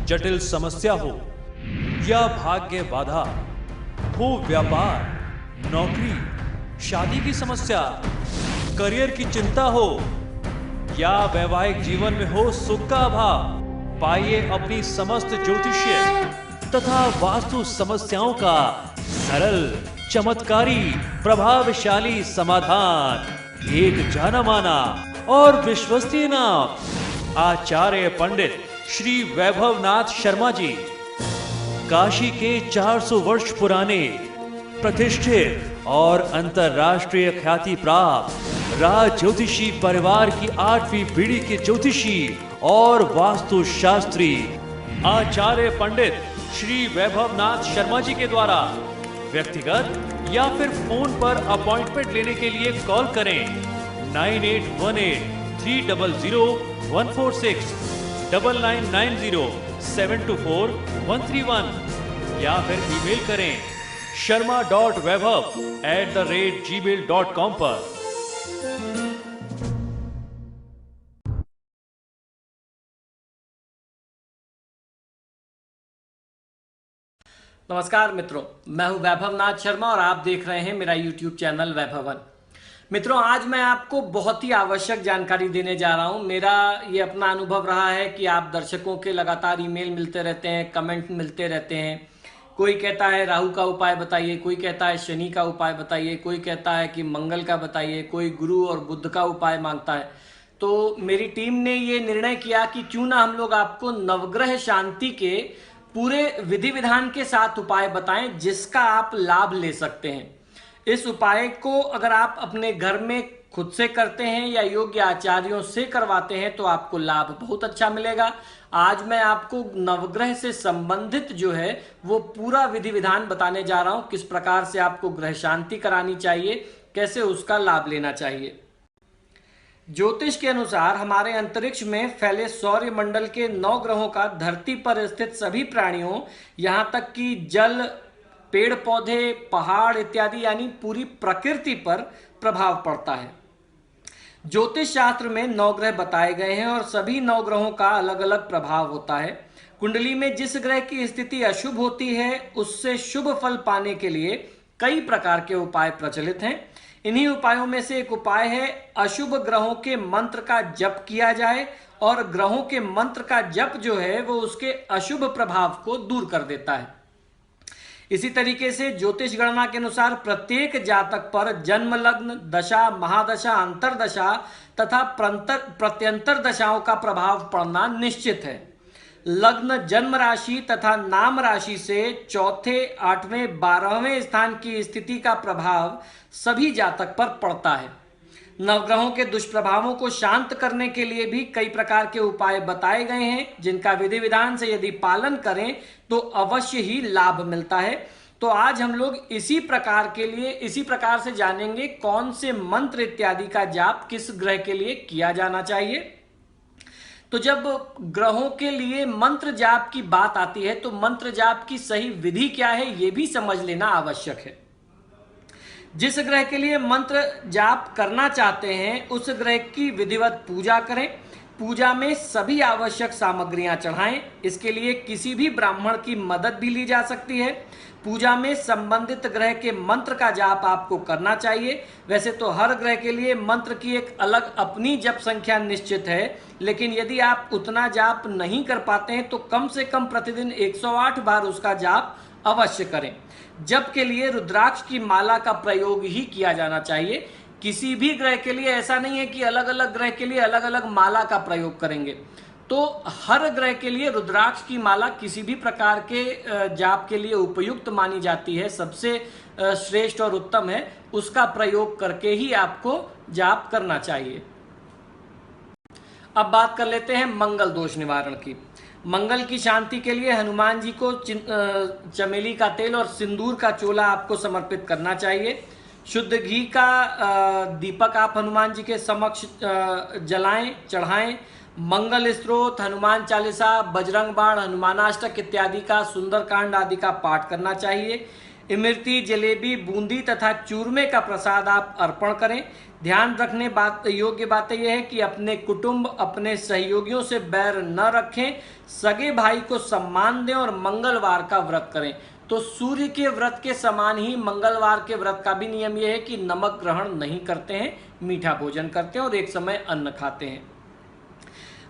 जटिल समस्या हो या भाग्य बाधा हो, व्यापार, नौकरी, शादी की समस्या, करियर की चिंता हो या वैवाहिक जीवन में हो सुख का अभाव, पाइए अपनी समस्त ज्योतिषीय तथा वास्तु समस्याओं का सरल, चमत्कारी, प्रभावशाली समाधान। एक जाना माना और विश्वसनीय नाम, आचार्य पंडित श्री वैभवनाथ शर्मा जी, काशी के 400 वर्ष पुराने प्रतिष्ठित और अंतरराष्ट्रीय ख्याति प्राप्त राज ज्योतिषी परिवार की 8वीं पीढ़ी के ज्योतिषी और वास्तुशास्त्री आचार्य पंडित श्री वैभवनाथ शर्मा जी के द्वारा व्यक्तिगत या फिर फोन पर अपॉइंटमेंट लेने के लिए कॉल करें 9818300146, 9990724131 या फिर ईमेल करें sharma.vaibhav@gmail.com पर। नमस्कार मित्रों, मैं हूं वैभवनाथ शर्मा और आप देख रहे हैं मेरा YouTube चैनल वैभवन। मित्रों, आज मैं आपको बहुत ही आवश्यक जानकारी देने जा रहा हूं। मेरा ये अपना अनुभव रहा है कि आप दर्शकों के लगातार ईमेल मिलते रहते हैं, कमेंट मिलते रहते हैं। कोई कहता है राहु का उपाय बताइए, कोई कहता है शनि का उपाय बताइए, कोई कहता है कि मंगल का बताइए, कोई गुरु और बुध का उपाय मांगता है। तो मेरी टीम ने ये निर्णय किया कि क्यों ना हम लोग आपको नवग्रह शांति के पूरे विधि विधान के साथ उपाय बताएं जिसका आप लाभ ले सकते हैं। इस उपाय को अगर आप अपने घर में खुद से करते हैं या योग्य आचार्यों से करवाते हैं तो आपको लाभ बहुत अच्छा मिलेगा। आज मैं आपको नवग्रह से संबंधित जो है वो पूरा विधि विधान बताने जा रहा हूं, किस प्रकार से आपको ग्रह शांति करानी चाहिए, कैसे उसका लाभ लेना चाहिए। ज्योतिष के अनुसार हमारे अंतरिक्ष में फैले सौर्य मंडल के 9 ग्रहों का धरती पर स्थित सभी प्राणियों, यहां तक कि जल, पेड़ पौधे, पहाड़ इत्यादि यानी पूरी प्रकृति पर प्रभाव पड़ता है। ज्योतिष शास्त्र में 9 ग्रह बताए गए हैं और सभी 9 ग्रहों का अलग अलग प्रभाव होता है। कुंडली में जिस ग्रह की स्थिति अशुभ होती है उससे शुभ फल पाने के लिए कई प्रकार के उपाय प्रचलित हैं। इन्हीं उपायों में से एक उपाय है अशुभ ग्रहों के मंत्र का जप किया जाए और ग्रहों के मंत्र का जप जो है वो उसके अशुभ प्रभाव को दूर कर देता है। इसी तरीके से ज्योतिष गणना के अनुसार प्रत्येक जातक पर जन्म लग्न, दशा, महादशा, अंतरदशा तथा प्रत्यंतर दशाओं का प्रभाव पड़ना निश्चित है। लग्न, जन्म राशि तथा नाम राशि से चौथे, 8वें, 12वें स्थान की स्थिति का प्रभाव सभी जातक पर पड़ता है। नवग्रहों के दुष्प्रभावों को शांत करने के लिए भी कई प्रकार के उपाय बताए गए हैं जिनका विधि विधान से यदि पालन करें तो अवश्य ही लाभ मिलता है। तो आज हम लोग इसी प्रकार से जानेंगे कौन से मंत्र इत्यादि का जाप किस ग्रह के लिए किया जाना चाहिए। तो जब ग्रहों के लिए मंत्र जाप की बात आती है तो मंत्र जाप की सही विधि क्या है ये भी समझ लेना आवश्यक है। जिस ग्रह के लिए मंत्र जाप करना चाहते हैं उस ग्रह की विधिवत पूजा करें। पूजा में सभी आवश्यक सामग्रियां चढ़ाएं। इसके लिए किसी भी ब्राह्मण की मदद भी ली जा सकती है। पूजा में संबंधित ग्रह के मंत्र का जाप आपको करना चाहिए। वैसे तो हर ग्रह के लिए मंत्र की एक अलग अपनी जप संख्या निश्चित है, लेकिन यदि आप उतना जाप नहीं कर पाते हैं तो कम से कम प्रतिदिन 108 बार उसका जाप अवश्य करें। जप के लिए रुद्राक्ष की माला का प्रयोग ही किया जाना चाहिए। किसी भी ग्रह के लिए ऐसा नहीं है कि अलग अलग ग्रह के लिए अलग अलग माला का प्रयोग करेंगे। तो हर ग्रह के लिए रुद्राक्ष की माला किसी भी प्रकार के जाप के लिए उपयुक्त मानी जाती है, सबसे श्रेष्ठ और उत्तम है। उसका प्रयोग करके ही आपको जाप करना चाहिए। अब बात कर लेते हैं मंगल दोष निवारण की। मंगल की शांति के लिए हनुमान जी को चमेली का तेल और सिंदूर का चोला आपको समर्पित करना चाहिए। शुद्ध घी का दीपक आप हनुमान जी के समक्ष जलाएं, चढ़ाएं। मंगल स्त्रोत, हनुमान चालीसा, बजरंग बाण, हनुमानाष्टक इत्यादि का, सुंदरकांड आदि का पाठ करना चाहिए। इमरती, जलेबी, बूंदी तथा चूरमे का प्रसाद आप अर्पण करें। ध्यान रखने योग्य बातें यह है कि अपने कुटुंब, अपने सहयोगियों से बैर न रखें, सगे भाई को सम्मान दें और मंगलवार का व्रत करें। तो सूर्य के व्रत के समान ही मंगलवार के व्रत का भी नियम यह है कि नमक ग्रहण नहीं करते हैं, मीठा भोजन करते हैं और एक समय अन्न खाते हैं।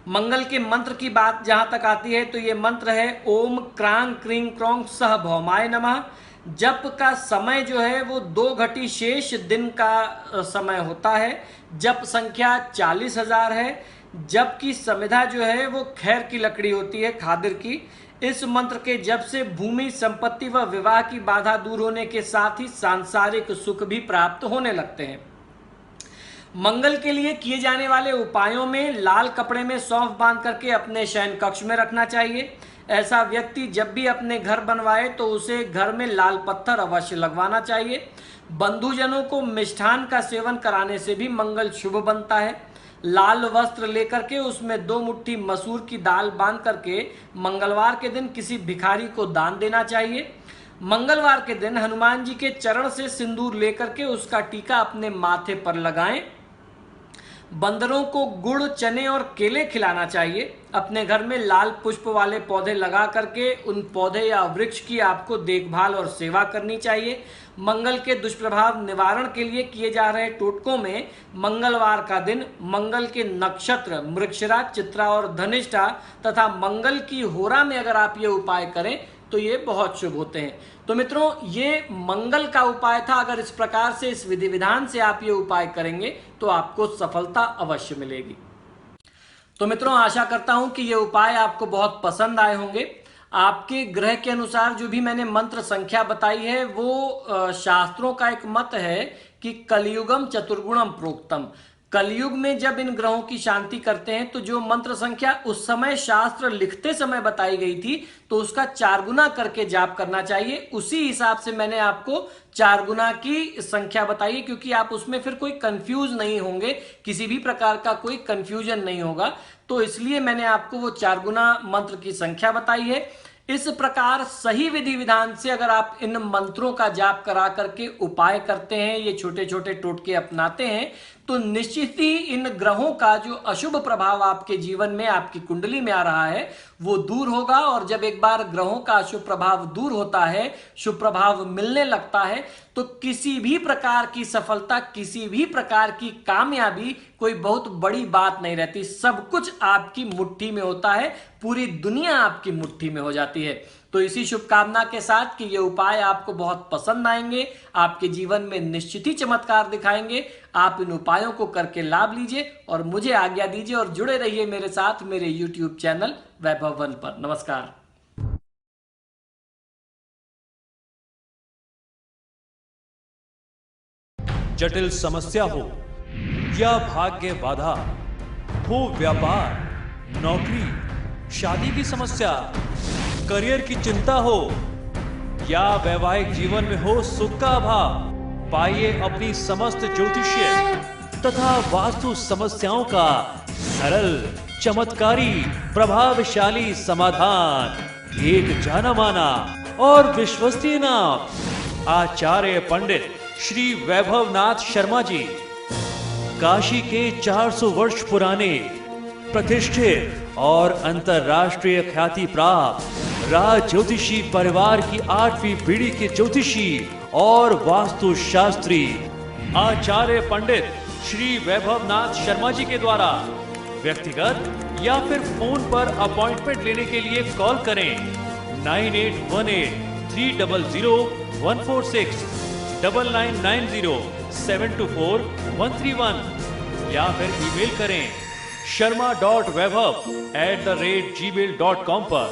मंगल के मंत्र की बात जहां तक आती है तो ये मंत्र है ओम क्रांग क्रीं क्रों सह भौमाय नमः। जप का समय जो है वो 2 घटी शेष दिन का समय होता है। जप संख्या 40,000 है। जप की समिधा जो है वो खैर की लकड़ी होती है, खादिर की। इस मंत्र के जप से भूमि, संपत्ति व विवाह की बाधा दूर होने के साथ ही सांसारिक सुख भी प्राप्त होने लगते हैं। मंगल के लिए किए जाने वाले उपायों में लाल कपड़े में सौंफ बांध करके अपने शयन कक्ष में रखना चाहिए। ऐसा व्यक्ति जब भी अपने घर बनवाए तो उसे घर में लाल पत्थर अवश्य लगवाना चाहिए। बंधुजनों को मिष्ठान का सेवन कराने से भी मंगल शुभ बनता है। लाल वस्त्र लेकर के उसमें 2 मुट्ठी मसूर की दाल बांध करके मंगलवार के दिन किसी भिखारी को दान देना चाहिए। मंगलवार के दिन हनुमान जी के चरण से सिंदूर लेकर के उसका टीका अपने माथे पर लगाएं। बंदरों को गुड़, चने और केले खिलाना चाहिए। अपने घर में लाल पुष्प वाले पौधे लगा करके उन पौधे या वृक्ष की आपको देखभाल और सेवा करनी चाहिए। मंगल के दुष्प्रभाव निवारण के लिए किए जा रहे टोटकों में मंगलवार का दिन, मंगल के नक्षत्र मृगशिरा, चित्रा और धनिष्ठा तथा मंगल की होरा में अगर आप ये उपाय करें तो ये बहुत शुभ होते हैं। तो मित्रों, ये मंगल का उपाय था। अगर इस प्रकार से, इस विधि विधान से आप ये उपाय करेंगे तो आपको सफलता अवश्य मिलेगी। तो मित्रों, आशा करता हूं कि ये उपाय आपको बहुत पसंद आए होंगे। आपके ग्रह के अनुसार जो भी मैंने मंत्र संख्या बताई है वो शास्त्रों का एक मत है कि कलयुगम चतुर्गुणम प्रोक्तम। कलयुग में जब इन ग्रहों की शांति करते हैं तो जो मंत्र संख्या उस समय शास्त्र लिखते समय बताई गई थी तो उसका 4 गुना करके जाप करना चाहिए। उसी हिसाब से मैंने आपको 4 गुना की संख्या बताई, क्योंकि आप उसमें फिर कोई कंफ्यूज नहीं होंगे, किसी भी प्रकार का कोई कंफ्यूजन नहीं होगा। तो इसलिए मैंने आपको वो 4 गुना मंत्र की संख्या बताई है। इस प्रकार सही विधि विधान से अगर आप इन मंत्रों का जाप करा करके उपाय करते हैं, ये छोटे छोटे टोटके अपनाते हैं, तो निश्चित ही इन ग्रहों का जो अशुभ प्रभाव आपके जीवन में, आपकी कुंडली में आ रहा है वो दूर होगा। और जब एक बार ग्रहों का अशुभ प्रभाव दूर होता है, शुभ प्रभाव मिलने लगता है, तो किसी भी प्रकार की सफलता, किसी भी प्रकार की कामयाबी कोई बहुत बड़ी बात नहीं रहती। सब कुछ आपकी मुट्ठी में होता है, पूरी दुनिया आपकी मुट्ठी में हो जाती है। तो इसी शुभकामना के साथ कि ये उपाय आपको बहुत पसंद आएंगे, आपके जीवन में निश्चित ही चमत्कार दिखाएंगे। आप इन उपायों को करके लाभ लीजिए और मुझे आज्ञा दीजिए और जुड़े रहिए मेरे साथ मेरे YouTube चैनल वैभव वन पर। नमस्कार। जटिल समस्या हो या भाग्य बाधा हो, व्यापार, नौकरी, शादी की समस्या, करियर की चिंता हो या वैवाहिक जीवन में हो सुख का अभाव, पाइए अपनी समस्त ज्योतिषीय तथा वास्तु समस्याओं का सरल, चमत्कारी, प्रभावशाली समाधान। एक जाना माना और विश्वसनीय नाम, आचार्य पंडित श्री वैभवनाथ शर्मा जी, काशी के 400 वर्ष पुराने प्रतिष्ठित और अंतरराष्ट्रीय ख्याति प्राप्त राज ज्योतिषी परिवार की 8वीं पीढ़ी के ज्योतिषी और वास्तु शास्त्री आचार्य पंडित श्री वैभवनाथ शर्मा जी के द्वारा व्यक्तिगत या फिर फोन पर अपॉइंटमेंट लेने के लिए कॉल करें 9818300146, 9990724131 या फिर ईमेल करें sharma.vaibhav@gmail.com पर।